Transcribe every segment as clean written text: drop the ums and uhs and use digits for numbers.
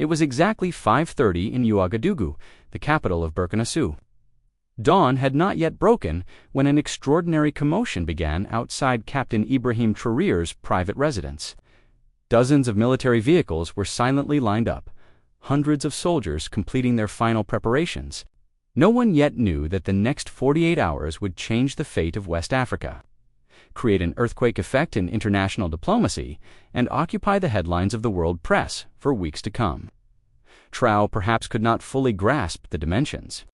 It was exactly 5:30 in Ouagadougou, the capital of Burkina Faso. Dawn had not yet broken when an extraordinary commotion began outside Captain Ibrahim Traoré's private residence. Dozens of military vehicles were silently lined up, hundreds of soldiers completing their final preparations. No one yet knew that the next 48 hours would change the fate of West Africa, create an earthquake effect in international diplomacy, and occupy the headlines of the world press for weeks to come. Traoré perhaps could not fully grasp the dimensions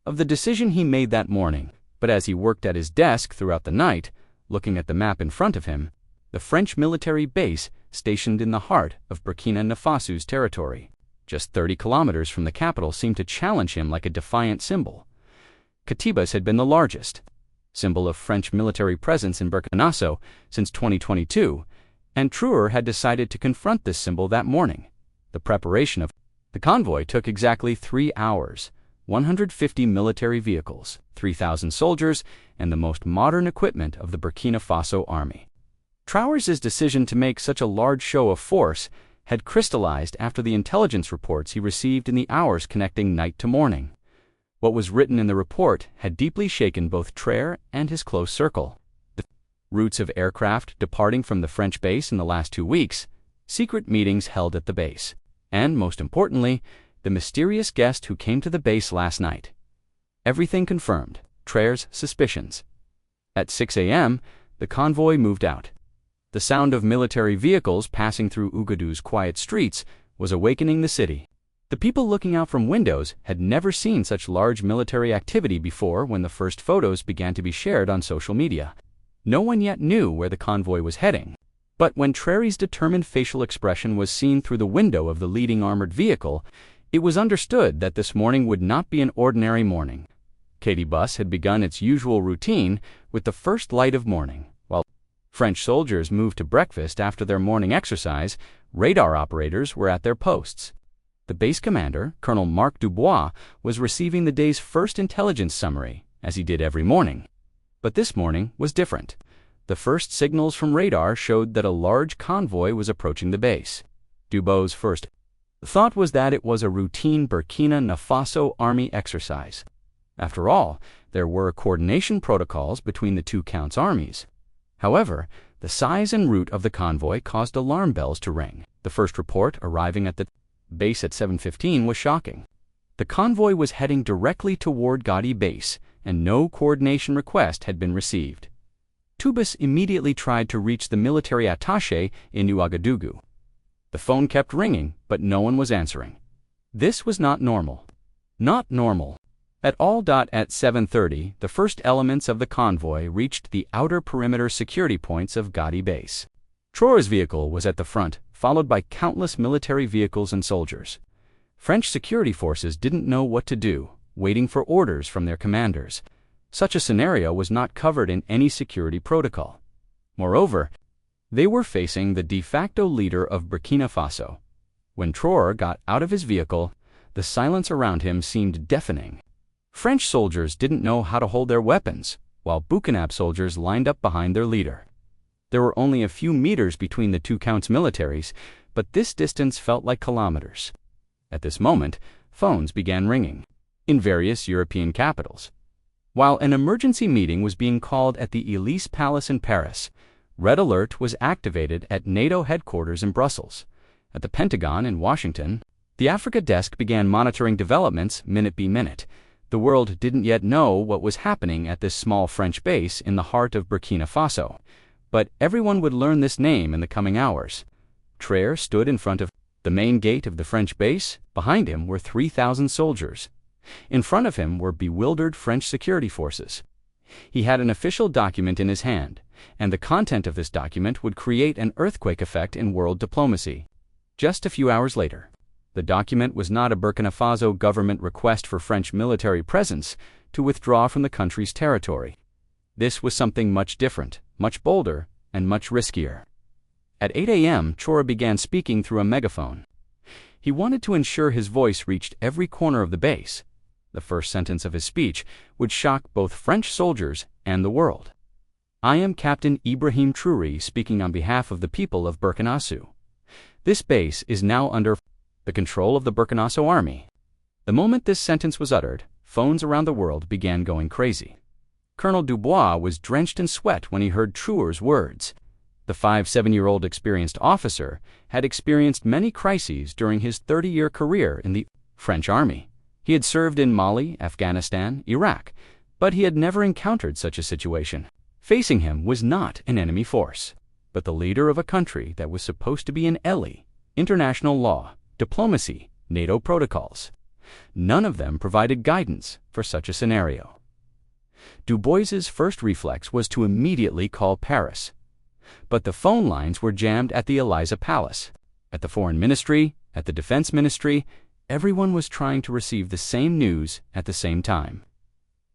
of the decision he made that morning, but as he worked at his desk throughout the night, looking at the map in front of him, the French military base stationed in the heart of BurkinaFaso's territory, just 30 kilometers from the capital, seemed to challenge him like a defiant symbol. Katibas had been the largest symbol of French military presence in Burkina Faso since 2022, and Traoré had decided to confront this symbol that morning. The preparation of the convoy took exactly 3 hours, 150 military vehicles, 3,000 soldiers, and the most modern equipment of the Burkina Faso army. Traoré's decision to make such a large show of force had crystallized after the intelligence reports he received in the hours connecting night to morning. What was written in the report had deeply shaken both Traoré and his close circle. The routes of aircraft departing from the French base in the last 2 weeks, secret meetings held at the base, and, most importantly, the mysterious guest who came to the base last night. Everything confirmed Traoré's suspicions. At 6 a.m., the convoy moved out. The sound of military vehicles passing through Ouagadougou's quiet streets was awakening the city. The people looking out from windows had never seen such large military activity before. When the first photos began to be shared on social media, no one yet knew where the convoy was heading. But when Traoré's determined facial expression was seen through the window of the leading armored vehicle, it was understood that this morning would not be an ordinary morning. Kati bus had begun its usual routine with the first light of morning. While French soldiers moved to breakfast after their morning exercise, radar operators were at their posts. The base commander, Colonel Marc Dubois, was receiving the day's first intelligence summary, as he did every morning. But this morning was different. The first signals from radar showed that a large convoy was approaching the base. Dubois' first thought was that it was a routine Burkina Faso army exercise. After all, there were coordination protocols between the two counts' armies. However, the size and route of the convoy caused alarm bells to ring. The first report arriving at the base at 7:15 was shocking. The convoy was heading directly toward Kati base, and no coordination request had been received. Tubis immediately tried to reach the military attaché in Ouagadougou. The phone kept ringing, but no one was answering. This was not normal. Not normal at all. At 7:30, the first elements of the convoy reached the outer perimeter security points of Kati base. Traoré's vehicle was at the front, followed by countless military vehicles and soldiers. French security forces didn't know what to do, waiting for orders from their commanders. Such a scenario was not covered in any security protocol. Moreover, they were facing the de facto leader of Burkina Faso. When Traoré got out of his vehicle, the silence around him seemed deafening. French soldiers didn't know how to hold their weapons, while Burkina soldiers lined up behind their leader. There were only a few meters between the two counts' militaries, but this distance felt like kilometers. At this moment, phones began ringing in various European capitals. While an emergency meeting was being called at the Élysée Palace in Paris, Red Alert was activated at NATO headquarters in Brussels. At the Pentagon in Washington, the Africa desk began monitoring developments minute by minute. The world didn't yet know what was happening at this small French base in the heart of Burkina Faso, but everyone would learn this name in the coming hours. Traoré stood in front of the main gate of the French base. Behind him were 3,000 soldiers. In front of him were bewildered French security forces. He had an official document in his hand, and the content of this document would create an earthquake effect in world diplomacy. Just a few hours later, the document was not a Burkina Faso government request for French military presence to withdraw from the country's territory. This was something much different, much bolder, and much riskier. At 8 a.m., Traoré began speaking through a megaphone. He wanted to ensure his voice reached every corner of the base. The first sentence of his speech would shock both French soldiers and the world. "I am Captain Ibrahim Traoré speaking on behalf of the people of Burkina Faso. This base is now under the control of the BurkinaFaso army. The moment this sentence was uttered, phones around the world began going crazy. Colonel Dubois was drenched in sweat when he heard Traoré's words. The 57-year-old experienced officer had experienced many crises during his 30-year career in the French army. He had served in Mali, Afghanistan, Iraq, but he had never encountered such a situation. Facing him was not an enemy force, but the leader of a country that was supposed to be an ally, international law, diplomacy, NATO protocols. None of them provided guidance for such a scenario. Dubois's first reflex was to immediately call Paris. But the phone lines were jammed at the Elysée Palace. At the Foreign Ministry, at the Defense Ministry, everyone was trying to receive the same news at the same time.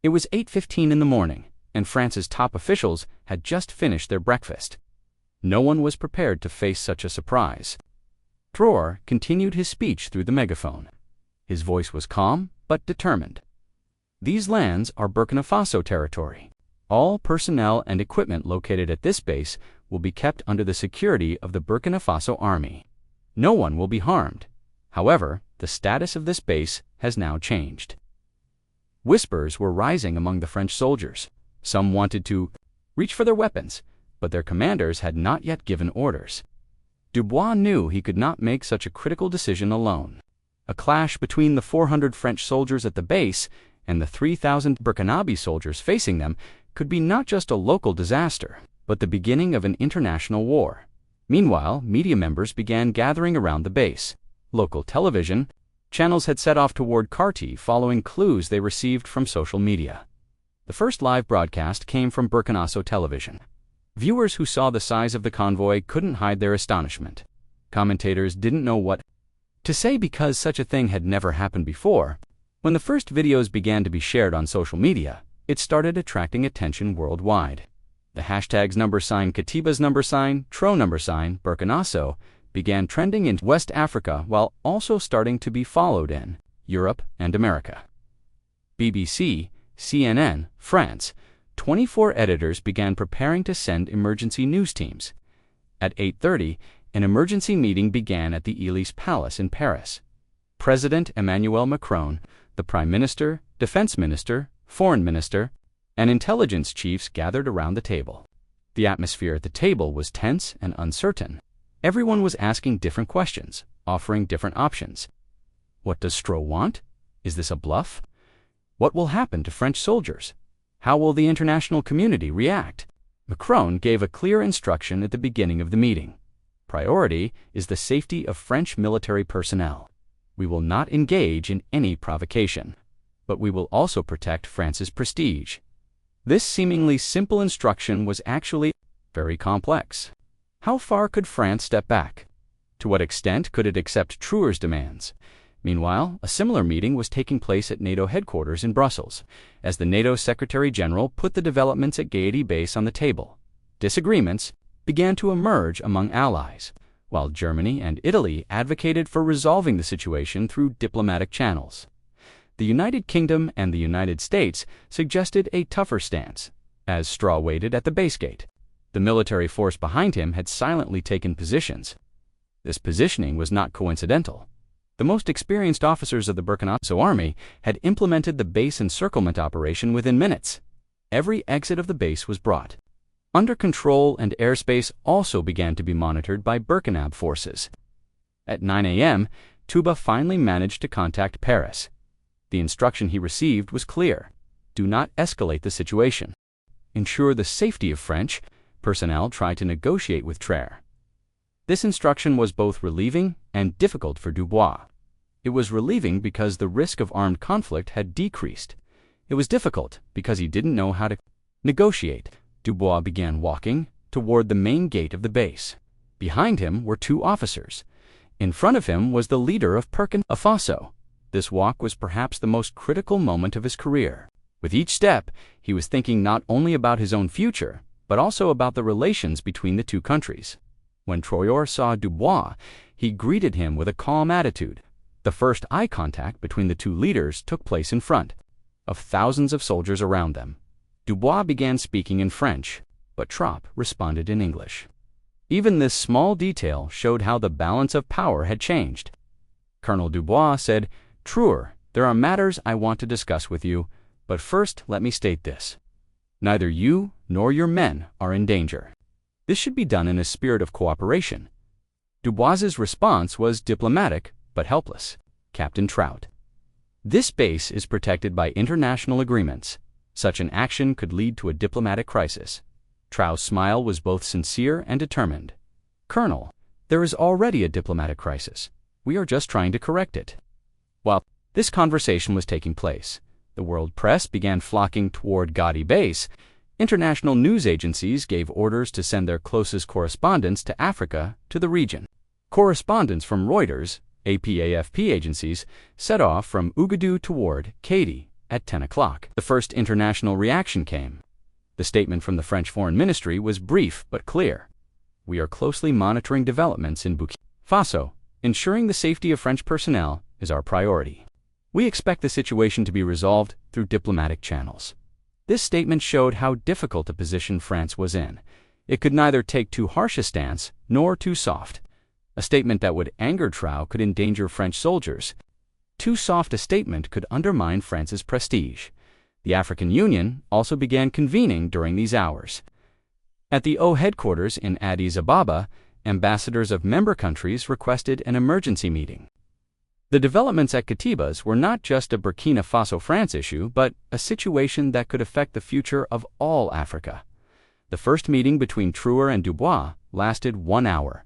It was 8:15 in the morning, and France's top officials had just finished their breakfast. No one was prepared to face such a surprise. Traoré continued his speech through the megaphone. His voice was calm but determined. These lands are Burkina Faso territory. All personnel and equipment located at this base will be kept under the security of the Burkina Faso army. No one will be harmed. However, the status of this base has now changed. Whispers were rising among the French soldiers. Some wanted to reach for their weapons, but their commanders had not yet given orders. Dubois knew he could not make such a critical decision alone. A clash between the 400 French soldiers at the base and the 3,000 Burkinabe soldiers facing them could be not just a local disaster, but the beginning of an international war. Meanwhile, media members began gathering around the base. Local television channels had set off toward Kati following clues they received from social media. The first live broadcast came from BurkinaFaso television. Viewers who saw the size of the convoy couldn't hide their astonishment. Commentators didn't know what to say because such a thing had never happened before. When the first videos began to be shared on social media, it started attracting attention worldwide. The hashtags #Katiba's Tro Burkinafaso began trending in West Africa while also starting to be followed in Europe and America. BBC, CNN, France, 24 editors began preparing to send emergency news teams. At 8:30, an emergency meeting began at the Elysée Palace in Paris. President Emmanuel Macron, the Prime Minister, Defense Minister, Foreign Minister, and intelligence chiefs gathered around the table. The atmosphere at the table was tense and uncertain. Everyone was asking different questions, offering different options. What does Traoré want? Is this a bluff? What will happen to French soldiers? How will the international community react? Macron gave a clear instruction at the beginning of the meeting. Priority is the safety of French military personnel. We will not engage in any provocation, but we will also protect France's prestige. This seemingly simple instruction was actually very complex. How far could France step back? To what extent could it accept Traoré's demands? Meanwhile, a similar meeting was taking place at NATO headquarters in Brussels, as the NATO Secretary-General put the developments at Kati base on the table. Disagreements began to emerge among allies, while Germany and Italy advocated for resolving the situation through diplomatic channels. The United Kingdom and the United States suggested a tougher stance, as Traoré waited at the base gate. The military force behind him had silently taken positions. This positioning was not coincidental. The most experienced officers of the Burkina Faso army had implemented the base encirclement operation within minutes. Every exit of the base was brought under control, and airspace also began to be monitored by Burkinabe forces. At 9 a.m., Touba finally managed to contact Paris. The instruction he received was clear: do not escalate the situation. Ensure the safety of French personnel. Try to negotiate with Traoré. This instruction was both relieving and difficult for Dubois. It was relieving because the risk of armed conflict had decreased. It was difficult because he didn't know how to negotiate. Dubois began walking toward the main gate of the base. Behind him were two officers. In front of him was the leader of BurkinaFaso. This walk was perhaps the most critical moment of his career. With each step, he was thinking not only about his own future, but also about the relations between the two countries. When Traoré saw Dubois, he greeted him with a calm attitude. The first eye contact between the two leaders took place in front of thousands of soldiers around them. Dubois began speaking in French, but Traoré responded in English. Even this small detail showed how the balance of power had changed. Colonel Dubois said, "Traoré, there are matters I want to discuss with you, but first let me state this. Neither you nor your men are in danger. This should be done in a spirit of cooperation." Dubois's response was diplomatic but helpless. Captain Traoré. This base is protected by international agreements. Such an action could lead to a diplomatic crisis. Traoré's smile was both sincere and determined. "Colonel, there is already a diplomatic crisis. We are just trying to correct it." While this conversation was taking place, the world press began flocking toward Kati base. International news agencies gave orders to send their closest correspondents to Africa to the region. Correspondents from Reuters, AFP agencies set off from Ouagadougou toward Kati at 10 o'clock. The first international reaction came. The statement from the French Foreign Ministry was brief but clear. "We are closely monitoring developments in BurkinaFaso. Ensuring the safety of French personnel is our priority. We expect the situation to be resolved through diplomatic channels." This statement showed how difficult a position France was in. It could neither take too harsh a stance nor too soft. A statement that would anger Traoré could endanger French soldiers. Too soft a statement could undermine France's prestige. The African Union also began convening during these hours. At the O headquarters in Addis Ababa, ambassadors of member countries requested an emergency meeting. The developments at Katibas were not just a Burkina Faso France issue, but a situation that could affect the future of all Africa. The first meeting between Traoré and Dubois lasted 1 hour.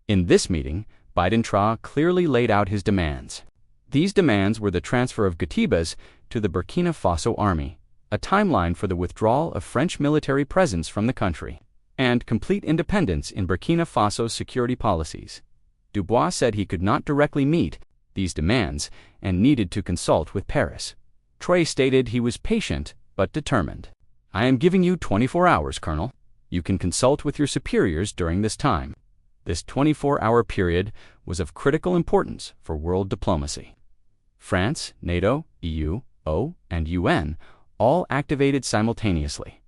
In this meeting, Traoré clearly laid out his demands. These demands were the transfer of Katibas to the Burkina Faso army, a timeline for the withdrawal of French military presence from the country, and complete independence in Burkina Faso's security policies. Dubois said he could not directly meet these demands and needed to consult with Paris. Traoré stated he was patient but determined. "I am giving you 24 hours, Colonel. You can consult with your superiors during this time." This 24-hour period was of critical importance for world diplomacy. France, NATO, EU, O, and UN all activated simultaneously.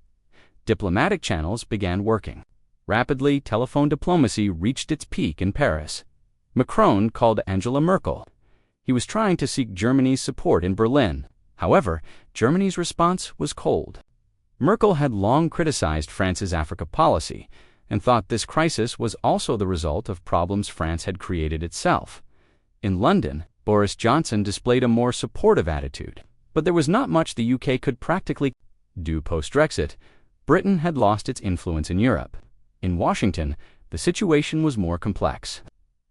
Diplomatic channels began working. Rapidly, telephone diplomacy reached its peak in Paris. Macron called Angela Merkel. He was trying to seek Germany's support in Berlin. However, Germany's response was cold. Merkel had long criticized France's Africa policy and thought this crisis was also the result of problems France had created itself. In London, Boris Johnson displayed a more supportive attitude, but there was not much the UK could practically do post-Brexit. Britain had lost its influence in Europe. In Washington, the situation was more complex.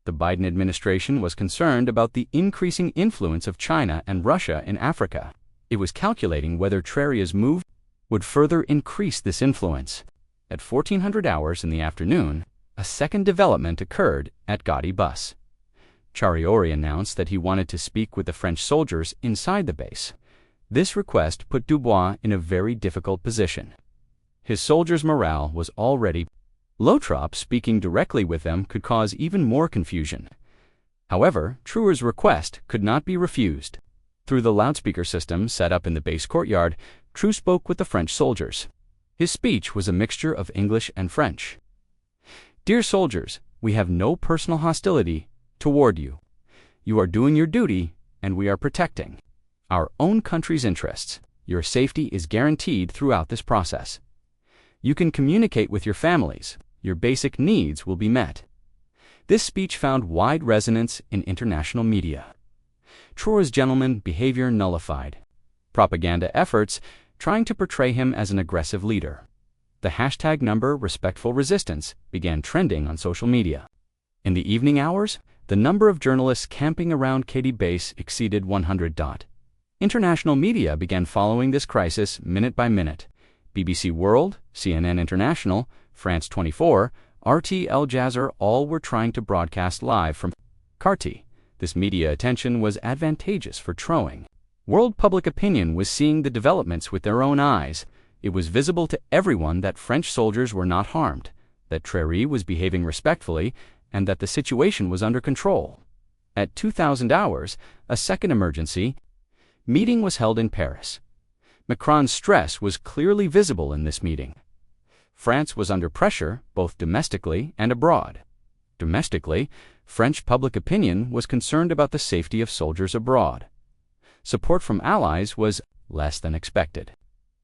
The Biden administration was concerned about the increasing influence of China and Russia in Africa. It was calculating whether Traoré's move would further increase this influence. At 1400 hours in the afternoon, a second development occurred at Kati bus. Traoré announced that he wanted to speak with the French soldiers inside the base. This request put Dubois in a very difficult position. His soldiers' morale was already low. Speaking directly with them could cause even more confusion. However, Traoré's request could not be refused. Through the loudspeaker system set up in the base courtyard, Traoré spoke with the French soldiers. His speech was a mixture of English and French. "Dear soldiers, we have no personal hostility toward you. You are doing your duty, and we are protecting our own country's interests. Your safety is guaranteed throughout this process. You can communicate with your families. Your basic needs will be met." This speech found wide resonance in international media. Traoré's gentleman behavior nullified propaganda efforts trying to portray him as an aggressive leader. The hashtag #RespectfulResistance began trending on social media. In the evening hours, the number of journalists camping around Kati base exceeded 100. International media began following this crisis minute by minute. BBC World, CNN International, France 24, RT Al Jazeera all were trying to broadcast live from Kati. This media attention was advantageous for Traoré. World public opinion was seeing the developments with their own eyes. It was visible to everyone that French soldiers were not harmed, that Traoré was behaving respectfully, and that the situation was under control. At 2000 hours, a second emergency meeting was held in Paris. Macron's stress was clearly visible in this meeting. France was under pressure, both domestically and abroad. Domestically, French public opinion was concerned about the safety of soldiers abroad. Support from allies was less than expected.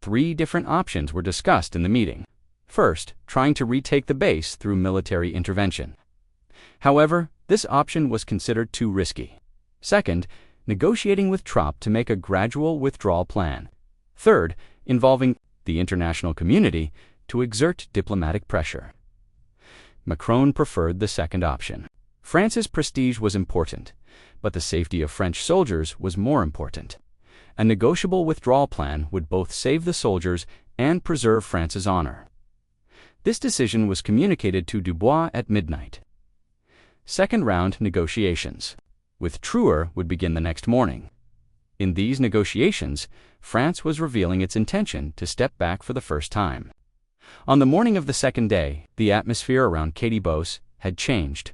3 different options were discussed in the meeting. First, trying to retake the base through military intervention. However, this option was considered too risky. Second, negotiating with Traoré to make a gradual withdrawal plan. Third, involving the international community to exert diplomatic pressure. Macron preferred the second option. France's prestige was important, but the safety of French soldiers was more important. A negotiable withdrawal plan would both save the soldiers and preserve France's honor. This decision was communicated to Dubois at midnight. Second round negotiations with Traoré would begin the next morning. In these negotiations, France was revealing its intention to step back for the first time. On the morning of the second day, the atmosphere around Kati had changed.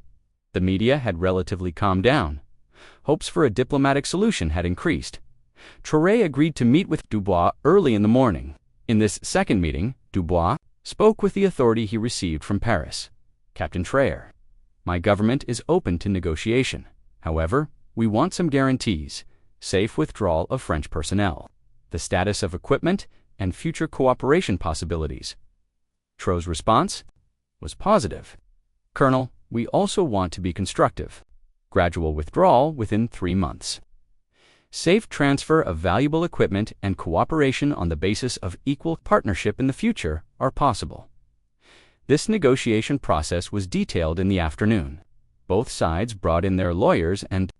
The media had relatively calmed down. Hopes for a diplomatic solution had increased. Traoré agreed to meet with Dubois early in the morning. In this second meeting, Dubois spoke with the authority he received from Paris. Captain Traoré, my government is open to negotiation. However, we want some guarantees, safe withdrawal of French personnel, the status of equipment, and future cooperation possibilities. Traoré's response was positive. Colonel, we also want to be constructive. Gradual withdrawal within 3 months. Safe transfer of valuable equipment and cooperation on the basis of equal partnership in the future are possible. This negotiation process was detailed in the afternoon. Both sides brought in their lawyers and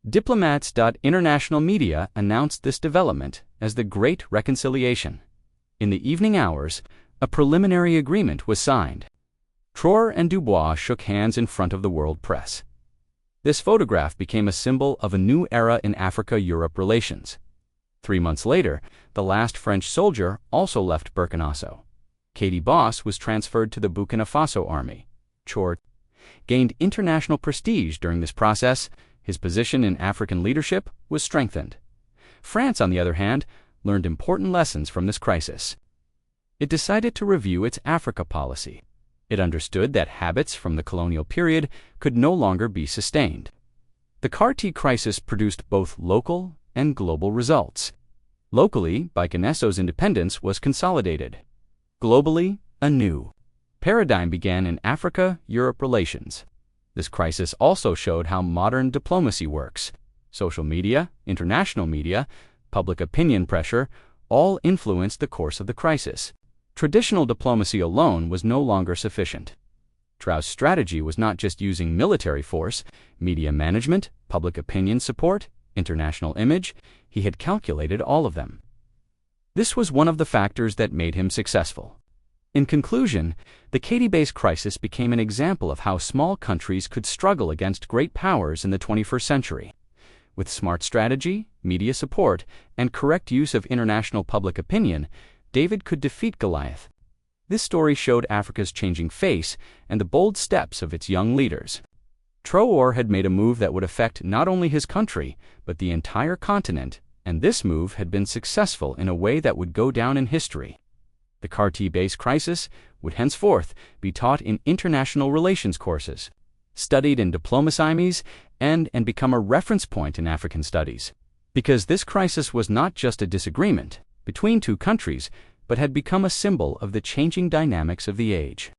diplomats. International media announced this development as the Great Reconciliation. In the evening hours, a preliminary agreement was signed. Traoré and Dubois shook hands in front of the world press. This photograph became a symbol of a new era in Africa-Europe relations. 3 months later, the last French soldier also left BurkinaFaso. Kati was transferred to the BurkinaFaso army. Traoré gained international prestige during this process. His position in African leadership was strengthened. France, on the other hand, learned important lessons from this crisis. It decided to review its Africa policy. It understood that habits from the colonial period could no longer be sustained. The Kati crisis produced both local and global results. Locally, BurkinaFaso's independence was consolidated. Globally, a new paradigm began in Africa-Europe relations. This crisis also showed how modern diplomacy works. Social media, international media, public opinion pressure all influenced the course of the crisis. Traditional diplomacy alone was no longer sufficient. Traoré's strategy was not just using military force, media management, public opinion support, international image. He had calculated all of them. This was one of the factors that made him successful. In conclusion, the Kati crisis became an example of how small countries could struggle against great powers in the 21st century. With smart strategy, media support, and correct use of international public opinion, David could defeat Goliath. This story showed Africa's changing face and the bold steps of its young leaders. Traoré had made a move that would affect not only his country, but the entire continent, and this move had been successful in a way that would go down in history. The Kati crisis would henceforth be taught in international relations courses, studied in diplomacy, and become a reference point in African studies. Because this crisis was not just a disagreement between 2 countries, but had become a symbol of the changing dynamics of the age.